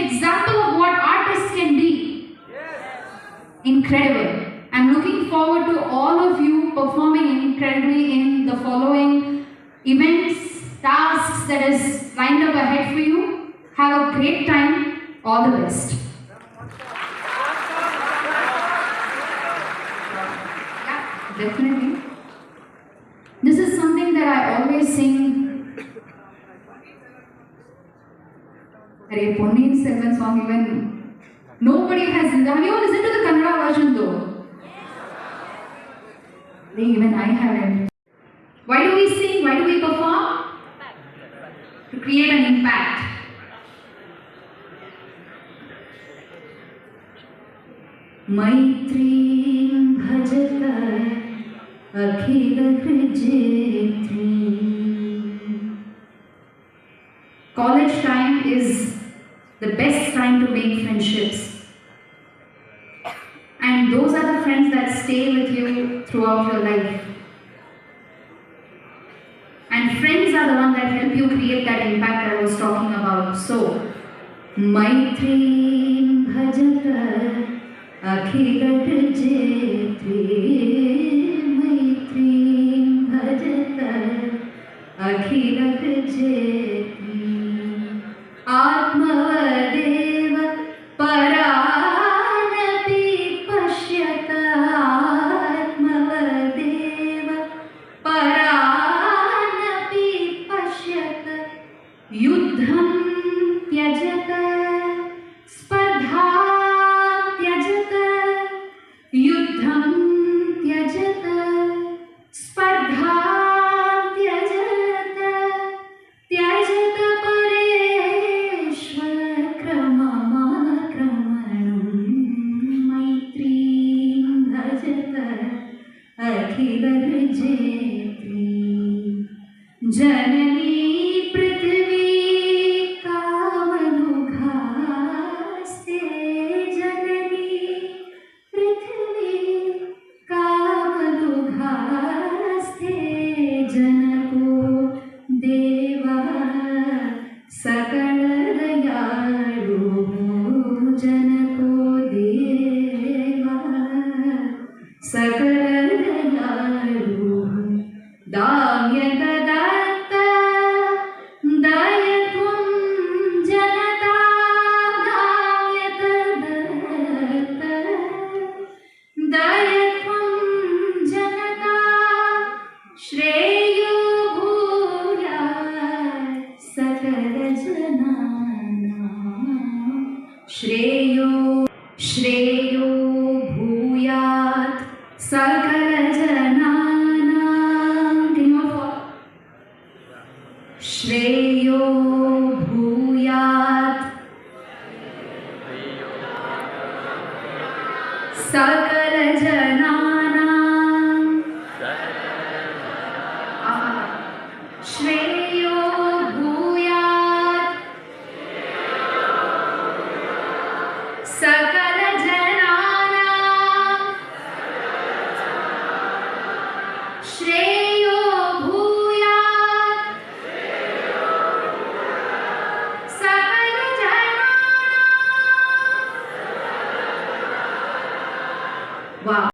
example of what artists can be. Incredible. I'm looking forward to all of you performing incredibly in the following events, tasks that is lined up ahead for you. Have a great time. All the best. Yeah, definitely. This is something that I always sing. Ponniyin Selvan song, even nobody has. Have you all listened to the Kannada version though? Even I haven't. Why do we sing? Why do we perform? To create an impact. Maitri bhajata akhila krijetri. College time is the best time to make friendships. And those are the friends that stay with you throughout your life. And friends are the ones that help you create that impact that I was talking about. So, Maitri bhajata akhila krijetri. Maitri bhajata akhila krijetri. आत्मवदेव परानपि पश्यत आत्मवदेव परानपि पश्यत युद्धं त्यजत स्पर्धा त्यजत युद्धं त्यजत स्पर्धा त्यजत त्यजत जननी पृथ्वी कामनुघास्ते जननी पृथ्वी कामनुघास्ते जनको देवा सकल दयालु जनको देवा सकल दयालु दाम्यत दत्त दयत्वं जनता दाम्यत दत्त दयत्वं जनता श्रेयो भूयात् सकल जनानां श्रेयो भूयात् सकल श्रेयो भूयात् सकल जनानां श्रेयो भूयात् सकल जनानां श्रेयो